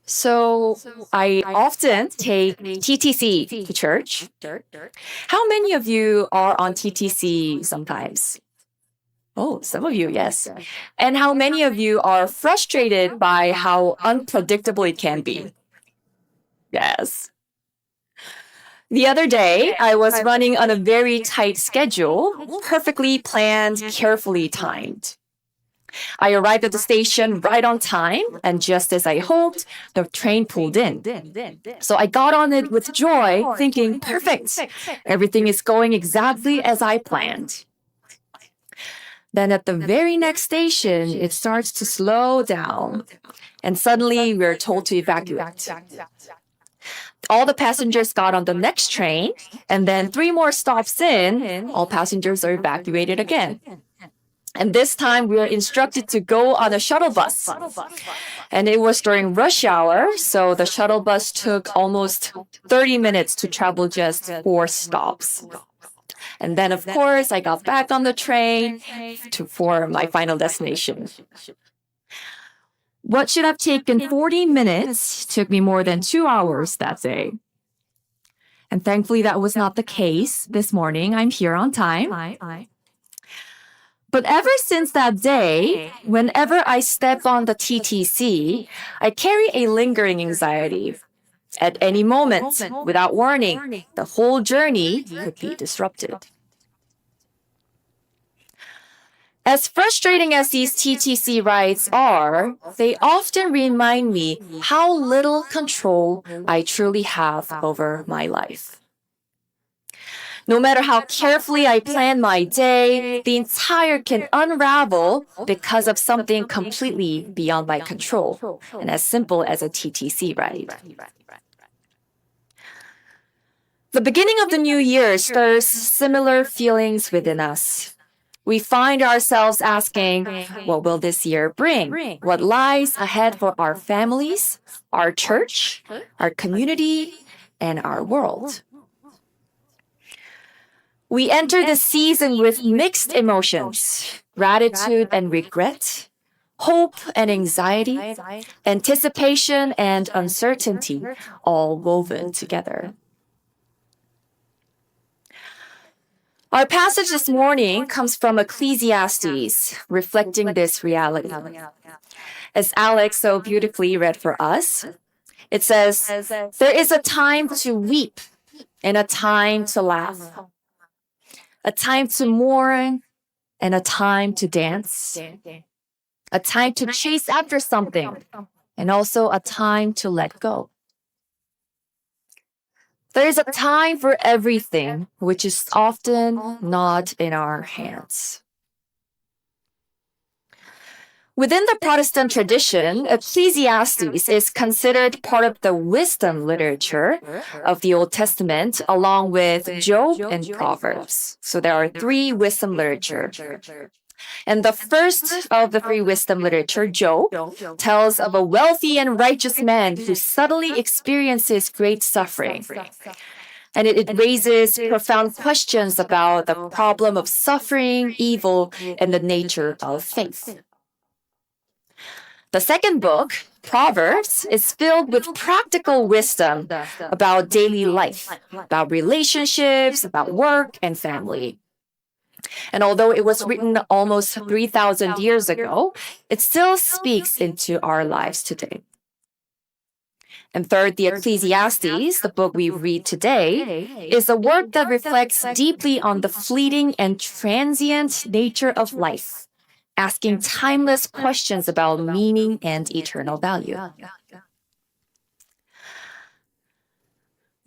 So I often take TTC to church. How many of you are on TTC sometimes? Oh, some of you, yes. And how many of you are frustrated by how unpredictable it can be? Yes. The other day, I was running on a very tight schedule, perfectly planned, carefully timed. I arrived at the station right on time, and just as I hoped, the train pulled in. So I got on it with joy, thinking, perfect, everything is going exactly as I planned. Then at the very next station, it starts to slow down, and suddenly we're told to evacuate. All the passengers got on the next train, and then 3 more stops in, all passengers are evacuated again. And this time we were instructed to go on a shuttle bus. And it was during rush hour, so the shuttle bus took almost 30 minutes to travel just 4 stops. And then, of course, I got back on the train for my final destination. What should have taken 40 minutes took me more than 2 hours that day. And thankfully, that was not the case. This morning, I'm here on time. But ever since that day, whenever I step on the TTC, I carry a lingering anxiety. At any moment, without warning, the whole journey could be disrupted. As frustrating as these TTC rides are, they often remind me how little control I truly have over my life. No matter how carefully I plan my day, the entire can unravel because of something completely beyond my control, and as simple as a TTC ride. The beginning of the new year stirs similar feelings within us. We find ourselves asking, what will this year bring? What lies ahead for our families, our church, our community, and our world? We enter the season with mixed emotions, gratitude and regret, hope and anxiety, anticipation and uncertainty, all woven together. Our passage this morning comes from Ecclesiastes, reflecting this reality. As Alex so beautifully read for us, it says, there is a time to weep and a time to laugh, a time to mourn and a time to dance, a time to chase after something, and also a time to let go. There is a time for everything, which is often not in our hands. Within the Protestant tradition, Ecclesiastes is considered part of the wisdom literature of the Old Testament, along with Job and Proverbs. So there are 3 wisdom literature. And the first of the 3 wisdom literature, Job, tells of a wealthy and righteous man who suddenly experiences great suffering. And it raises profound questions about the problem of suffering, evil, and the nature of faith. The second book, Proverbs, is filled with practical wisdom about daily life, about relationships, about work, and family. And although it was written almost 3,000 years ago, it still speaks into our lives today. And third, the Ecclesiastes, the book we read today, is a work that reflects deeply on the fleeting and transient nature of life, asking timeless questions about meaning and eternal value.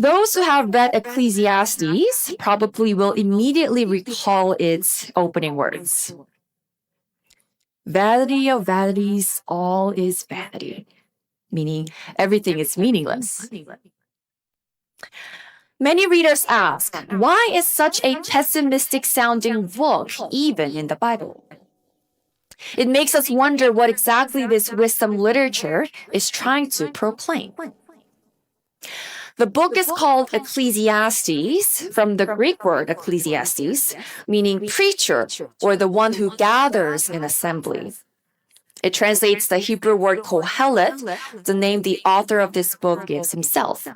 Those who have read Ecclesiastes probably will immediately recall its opening words. Vanity of vanities, all is vanity, meaning everything is meaningless. Many readers ask, why is such a pessimistic sounding book even in the Bible? It makes us wonder what exactly this wisdom literature is trying to proclaim. The book is called Ecclesiastes, from the Greek word Ecclesiastes, meaning preacher or the one who gathers in assembly. It translates the Hebrew word HyeLim, the name the author of this book gives himself.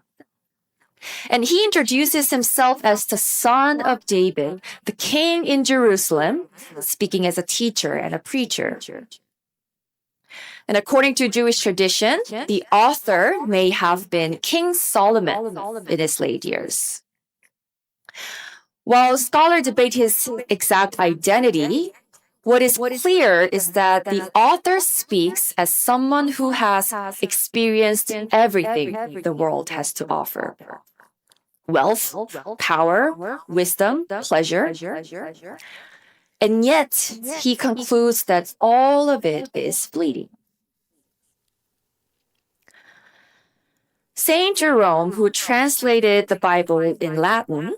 And he introduces himself as the son of David, the king in Jerusalem, speaking as a teacher and a preacher. And according to Jewish tradition, the author may have been King Solomon in his late years. While scholars debate his exact identity, what is clear is that the author speaks as someone who has experienced everything the world has to offer. Wealth, power, wisdom, pleasure. And yet, he concludes that all of it is fleeting. Saint Jerome, who translated the Bible in Latin,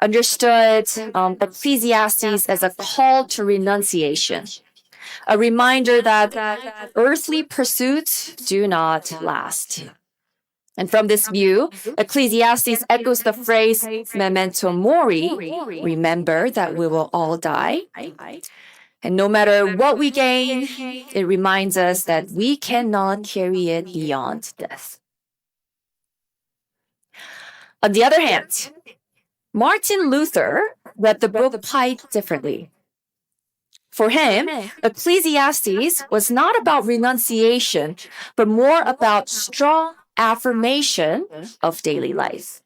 understood Ecclesiastes as a call to renunciation, a reminder that earthly pursuits do not last. And from this view, Ecclesiastes echoes the phrase memento mori, remember that we will all die. And no matter what we gain, it reminds us that we cannot carry it beyond death. On the other hand, Martin Luther read the book quite differently. For him, Ecclesiastes was not about renunciation, but more about strong affirmation of daily life.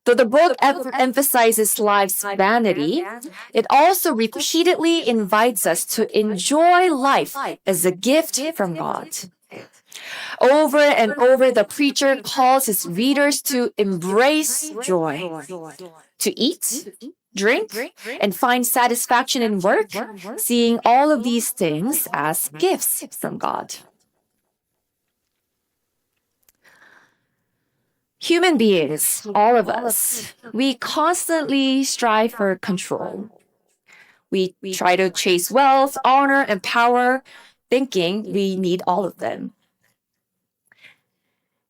Though the book emphasizes life's vanity, it also repeatedly invites us to enjoy life as a gift from God. Over and over, the preacher calls his readers to embrace joy, to eat, drink, and find satisfaction in work, seeing all of these things as gifts from God. Human beings, all of us, we constantly strive for control. We try to chase wealth, honor, and power, thinking we need all of them.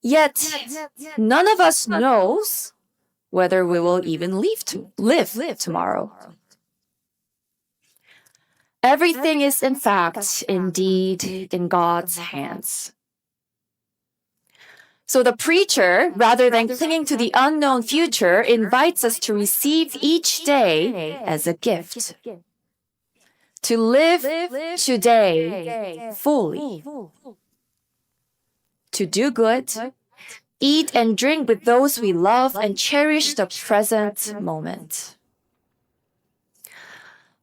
Yet, none of us knows whether we will even live tomorrow. Everything is, in fact, indeed, in God's hands. So the preacher, rather than clinging to the unknown future, invites us to receive each day as a gift. To live today fully. To do good, eat and drink with those we love, and cherish the present moment.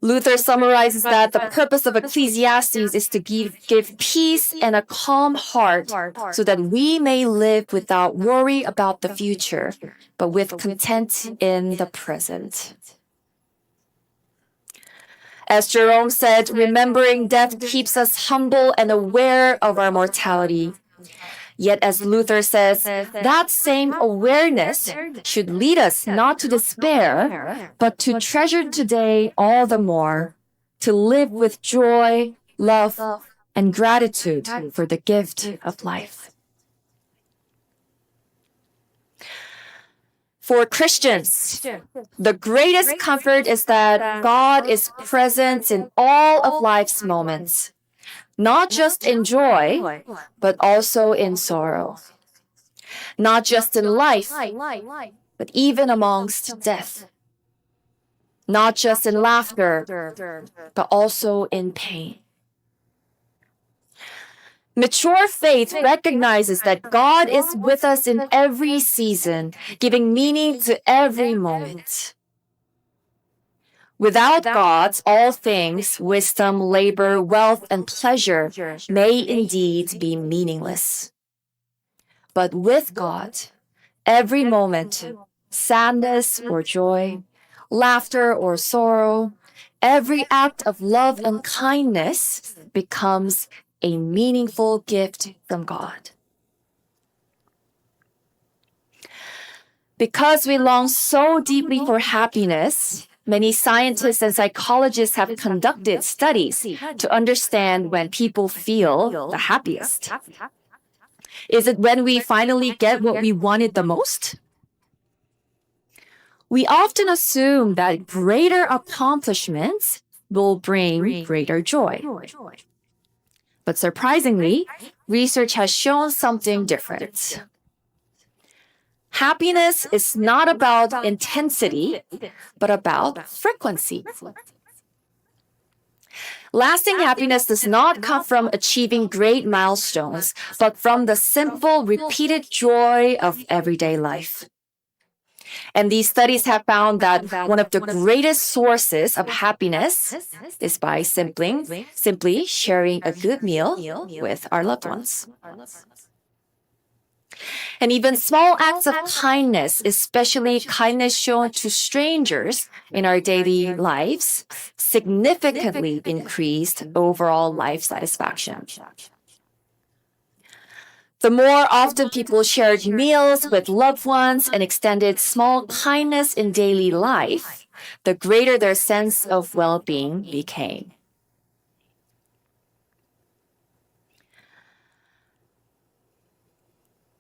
Luther summarizes that the purpose of Ecclesiastes is to give peace and a calm heart so that we may live without worry about the future, but with content in the present. As Jerome said, remembering death keeps us humble and aware of our mortality. Yet, as Luther says, that same awareness should lead us not to despair, but to treasure today all the more, to live with joy, love, and gratitude for the gift of life. For Christians, the greatest comfort is that God is present in all of life's moments. Not just in joy, but also in sorrow. Not just in life, but even amongst death. Not just in laughter, but also in pain. Mature faith recognizes that God is with us in every season, giving meaning to every moment. Without God, all things, wisdom, labor, wealth, and pleasure may indeed be meaningless. But with God, every moment, sadness or joy, laughter or sorrow, every act of love and kindness becomes a meaningful gift from God. Because we long so deeply for happiness, many scientists and psychologists have conducted studies to understand when people feel the happiest. Is it when we finally get what we wanted the most? We often assume that greater accomplishments will bring greater joy. But surprisingly, research has shown something different. Happiness is not about intensity, but about frequency. Lasting happiness does not come from achieving great milestones, but from the simple, repeated joy of everyday life. And these studies have found that one of the greatest sources of happiness is by simply sharing a good meal with our loved ones. And even small acts of kindness, especially kindness shown to strangers in our daily lives, significantly increased overall life satisfaction. The more often people shared meals with loved ones and extended small kindness in daily life, the greater their sense of well-being became.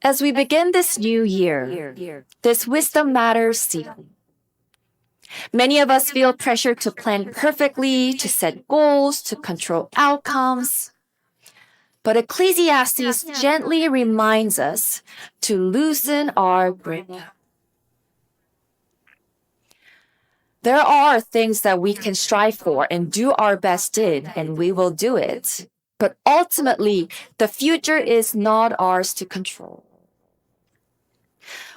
As we begin this new year, this wisdom matters deeply. Many of us feel pressure to plan perfectly, to set goals, to control outcomes. But Ecclesiastes gently reminds us to loosen our grip. There are things that we can strive for and do our best in, and we will do it. But ultimately, the future is not ours to control.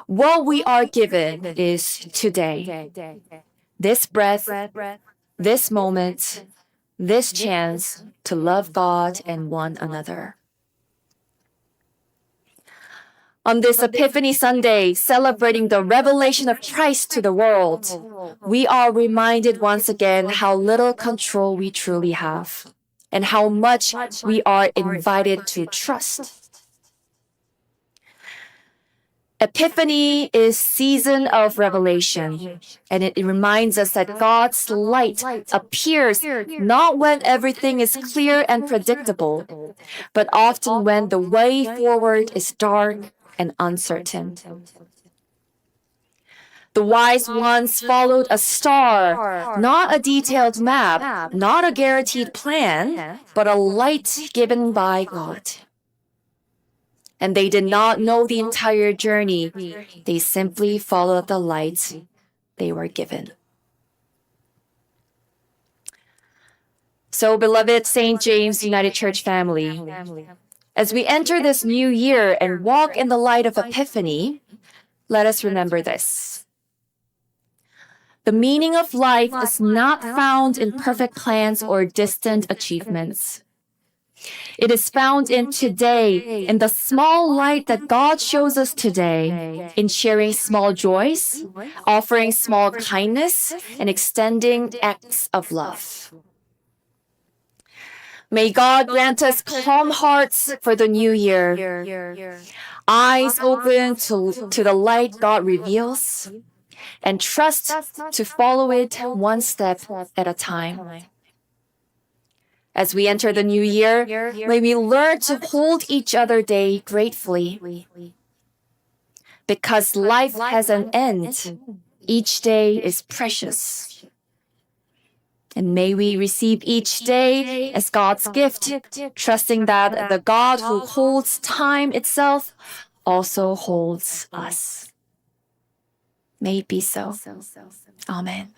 What we are given is today. This breath, this moment, this chance to love God and one another. On this Epiphany Sunday, celebrating the revelation of Christ to the world, we are reminded once again how little control we truly have and how much we are invited to trust. Epiphany is season of revelation, and it reminds us that God's light appears not when everything is clear and predictable, but often when the way forward is dark and uncertain. The wise ones followed a star, not a detailed map, not a guaranteed plan, but a light given by God. And they did not know the entire journey. They simply followed the lights they were given. So, beloved St. James United Church family, as we enter this new year and walk in the light of Epiphany, let us remember this. The meaning of life is not found in perfect plans or distant achievements. It is found in today, in the small light that God shows us today, in sharing small joys, offering small kindness, and extending acts of love. May God grant us calm hearts for the new year, eyes open to the light God reveals, and trust to follow it one step at a time. As we enter the new year, may we learn to hold each other day gratefully. Because life has an end, each day is precious. And may we receive each day as God's gift, trusting that the God who holds time itself also holds us. May it be so. Amen.